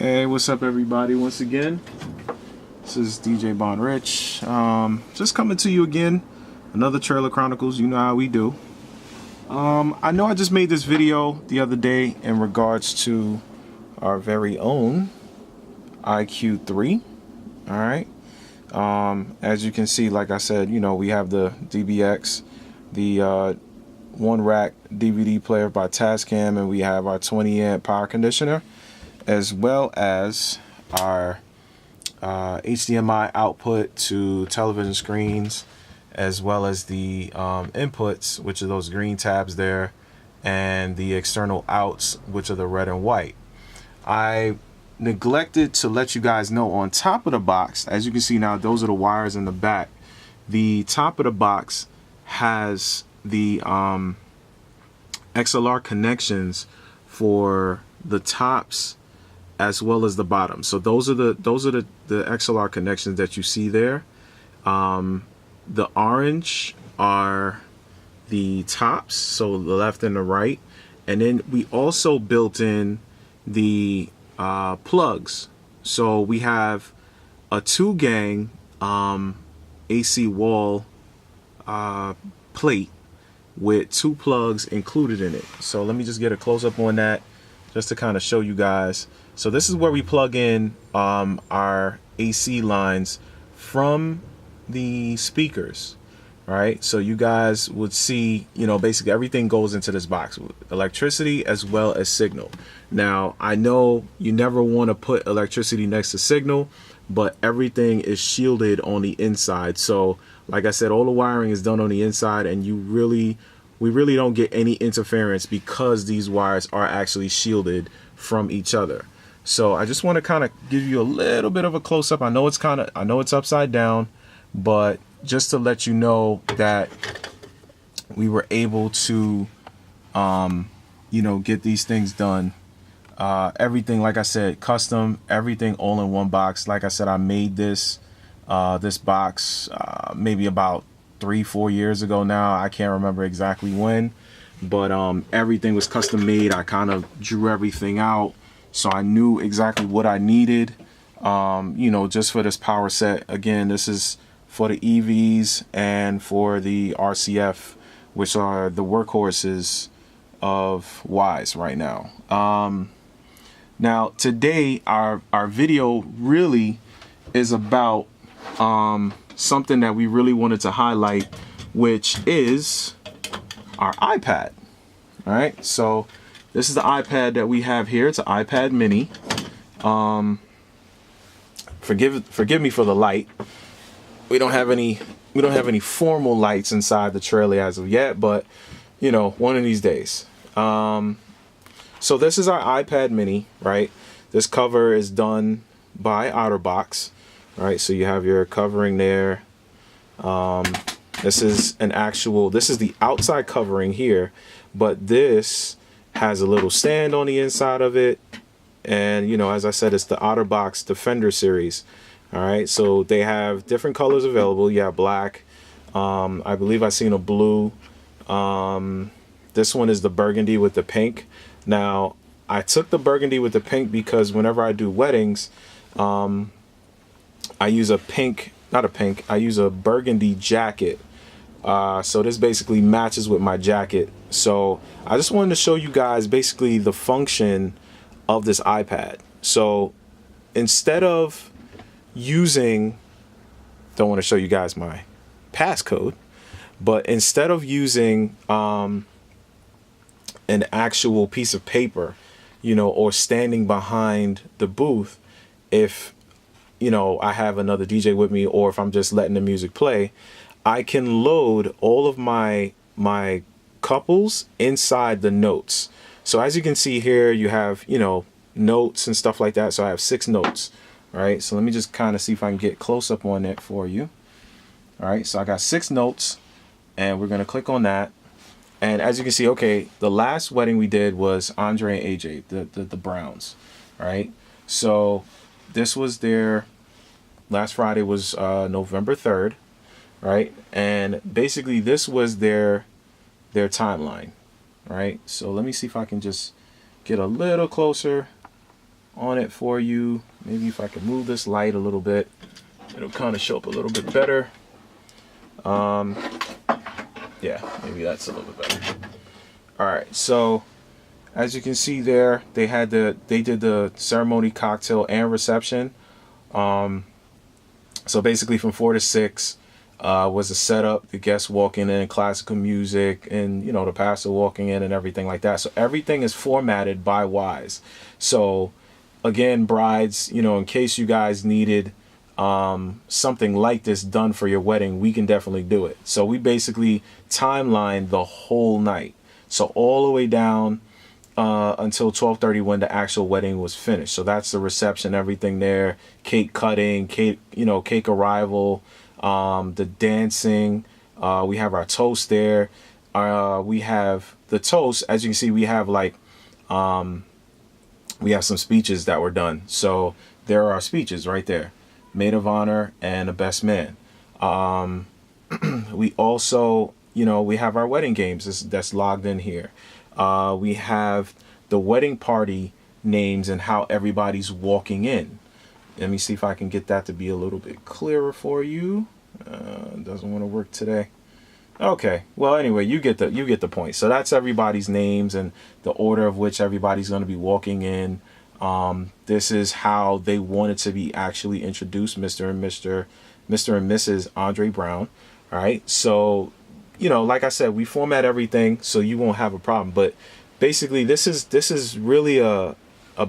Hey, what's up everybody? Once again, this is DJ Bon Rich. Just coming to you again, another Trailer Chronicles. You know how we do. I know I just made this video the other day in regards to our very own IQ3. Alright. As you can see, like I said, you know, we have the DBX, the one rack DVD player by Tascam, and we have our 20 amp power conditioner, as well as our HDMI output to television screens, as well as the inputs, which are those green tabs there, and the external outs, which are the red and white. I neglected to let you guys know, on top of the box, as you can see now, those are the wires in the back. The top of the box has the XLR connections for the tops as well as the bottom. So those are the XLR connections that you see there. The orange are the tops, so the left and the right, and then we also built in the plugs. So we have a 2-gang AC wall plate with 2 plugs included in it. So let me just get a close-up on that just to kind of show you guys. So this is where we plug in our AC lines from the speakers. All right, so you guys would see, you know, basically everything goes into this box with electricity as well as signal. Now, I know you never want to put electricity next to signal, but everything is shielded on the inside. So like I said, all the wiring is done on the inside, and we really don't get any interference because these wires are actually shielded from each other. So I just want to kind of give you a little bit of a close-up. I know it's upside down, but just to let you know that we were able to you know, get these things done. Everything, like I said, custom, everything all in one box. Like I said, I made this box maybe about 3-4 years ago now. I can't remember exactly when, but everything was custom made. I kind of drew everything out, so I knew exactly what I needed, you know, just for this power set. Again, this is for the EVs and for the RCF, which are the workhorses of Wise right now. Now today our video really is about something that we really wanted to highlight, which is our iPad. All right, so this is the iPad that we have here. It's an iPad mini. Forgive me for the light. We don't have any formal lights inside the trailer as of yet, but you know, one of these days. So this is our iPad mini, right? This cover is done by OtterBox. All right, so you have your covering there. This is the outside covering here, but this has a little stand on the inside of it. And you know, as I said, it's the OtterBox Defender series. All right, so they have different colors available. You have black. I believe I've seen a blue. This one is the burgundy with the pink. Now, I took the burgundy with the pink because whenever I do weddings, I use I use a burgundy jacket. So this basically matches with my jacket. So I just wanted to show you guys basically the function of this iPad. So instead of using, don't want to show you guys my passcode, but instead of using an actual piece of paper, you know, or standing behind the booth, if you know, I have another DJ with me, or if I'm just letting the music play, I can load all of my couples inside the notes. So as you can see here, you have, you know, notes and stuff like that. So I have 6 notes. All right, so let me just kind of see if I can get close up on it for you. All right, so I got 6 notes, and we're gonna click on that. And as you can see, okay, the last wedding we did was Andre and AJ, the Browns. All right, so this was their last Friday was November 3rd, right? And basically this was their timeline, right? So let me see if I can just get a little closer. on it for you. Maybe if I can move this light a little bit, it'll kind of show up a little bit better. Yeah, maybe that's a little bit better. All right, so as you can see there, they did the ceremony, cocktail, and reception. So basically from 4 to 6 was the setup, the guests walking in, classical music, and the pastor walking in and everything like that. So everything is formatted by Wise. So again, brides, in case you guys needed something like this done for your wedding, we can definitely do it. So we basically timeline the whole night. So all the way down until 12:30 when the actual wedding was finished. So that's the reception, everything there, cake cutting, cake arrival, the dancing. We have our toast there. We have the toast. As you can see, we have we have some speeches that were done. So there are our speeches right there. Maid of honor and a best man. We also, we have our wedding games that's logged in here. We have the wedding party names and how everybody's walking in. Let me see if I can get that to be a little bit clearer for you. Doesn't want to work today. Okay. Well, anyway, you get the point. So that's everybody's names and the order of which everybody's going to be walking in. This is how they wanted to be actually introduced, Mr. and Mrs. Andre Brown. All right. So, like I said, we format everything so you won't have a problem. But basically, this is really a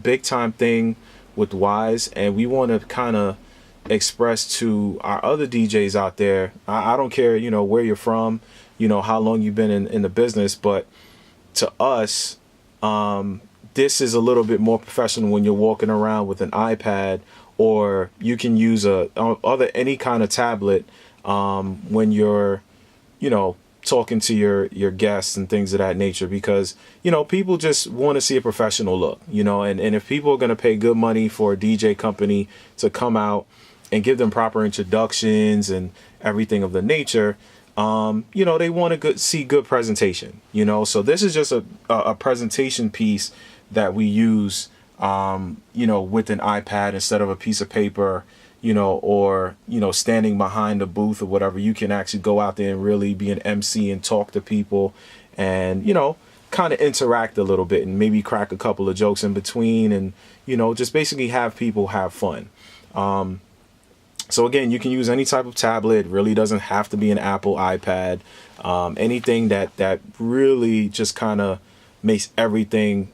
big time thing with Wise, and we want to kind of express to our other DJs out there. I don't care, where you're from, how long you've been in the business, but to us, this is a little bit more professional when you're walking around with an iPad, or you can use any kind of tablet when you're, talking to your guests and things of that nature, because people just want to see a professional look, and if people are going to pay good money for a DJ company to come out and give them proper introductions and everything of the nature, they want to see good presentation, so this is just a presentation piece that we use with an iPad instead of a piece of paper, or standing behind a booth or whatever. You can actually go out there and really be an MC and talk to people and kind of interact a little bit and maybe crack a couple of jokes in between, and just basically have people have fun. So again, you can use any type of tablet. It really doesn't have to be an Apple iPad. Anything that really just kind of makes everything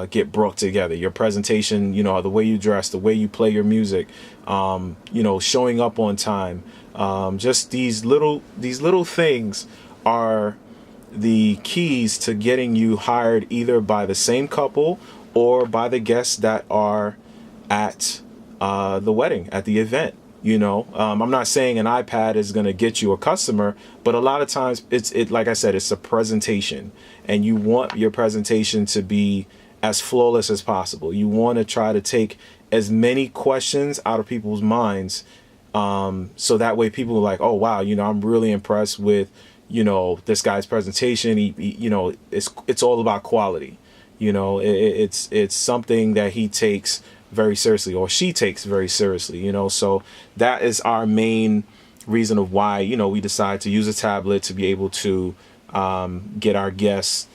get brought together. Your presentation, the way you dress, the way you play your music, showing up on time. Just these little things are the keys to getting you hired either by the same couple or by the guests that are at the wedding, at the event. I'm not saying an iPad is going to get you a customer, but a lot of times it's like I said, it's a presentation, and you want your presentation to be as flawless as possible. You want to try to take as many questions out of people's minds, so that way people are like, oh wow, I'm really impressed with this guy's presentation. He it's all about quality. It's something that he takes very seriously, or she takes very seriously, so that is our main reason of why we decide to use a tablet to be able to get our guests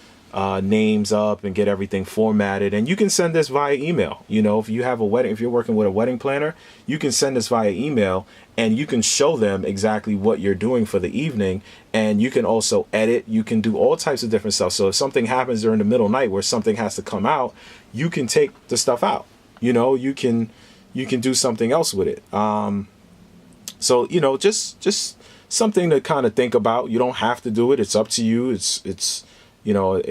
names up and get everything formatted. And you can send this via email. If you have a wedding, if you're working with a wedding planner, you can send this via email and you can show them exactly what you're doing for the evening. And you can also edit. You can do all types of different stuff. So if something happens during the middle of the night where something has to come out, you can take the stuff out. You can do something else with it. So just something to kind of think about. You don't have to do it. It's up to you. It's your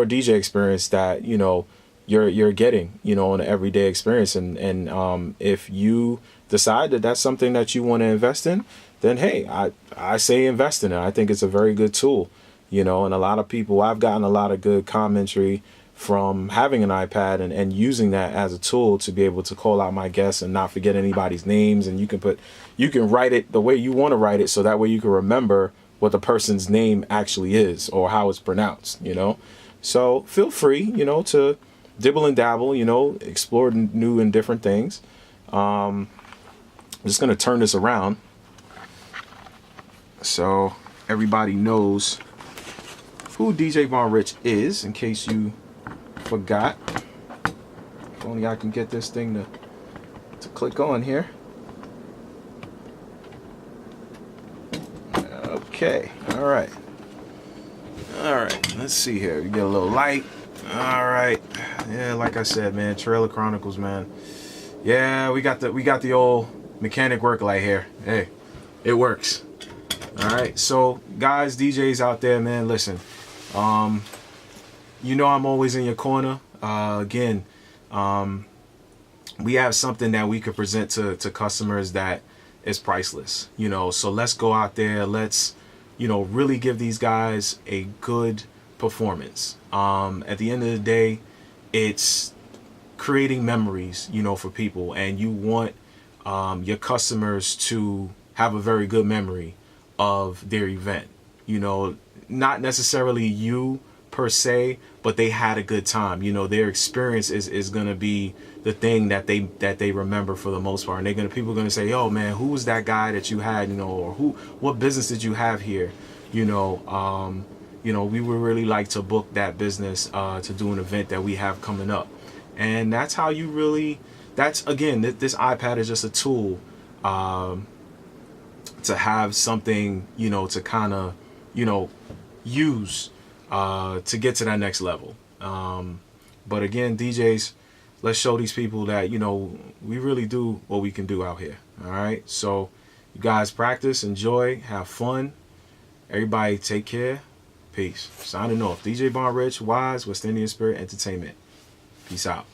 DJ experience that you're getting on an everyday experience. And if you decide that that's something that you want to invest in, then hey, I say invest in it. I think it's a very good tool. And a lot of people, I've gotten a lot of good commentary from having an iPad and using that as a tool to be able to call out my guests and not forget anybody's names. And you can write it the way you want to write it, so that way you can remember what the person's name actually is or how it's pronounced, So feel free, to dibble and dabble, you know, explore new and different things. I'm just gonna turn this around so everybody knows who DJ Von Rich is, in case you forgot. If only I can get this thing to click on here. Okay, all right, let's see here. We get a little light. All right, yeah, like I said, man, Trailer Chronicles, man. Yeah, we got the old mechanic work light here. Hey, it works. All right, so guys, DJs out there, man, listen. You know I'm always in your corner. Again, we have something that we could present to customers that is priceless. You know, so let's go out there. Let's, you know, really give these guys a good performance. At the end of the day, it's creating memories, you know, for people, and you want your customers to have a very good memory of their event. You know, not necessarily you per se, but they had a good time. You know, their experience is gonna be the thing that they remember for the most part. And people are gonna say, "Yo, man, who was that guy that you had? You know, or what business did you have here? You know, we would really like to book that business to do an event that we have coming up." And that's how you really. That's, again, this iPad is just a tool to have something, you know, to kind of, you know, use to get to that next level. But again, DJs, let's show these people that, you know, we really do what we can do out here. All right, so you guys practice, enjoy, have fun. Everybody take care. Peace. Signing off. DJ Von Rich, Wise, West Indian Spirit Entertainment. Peace out.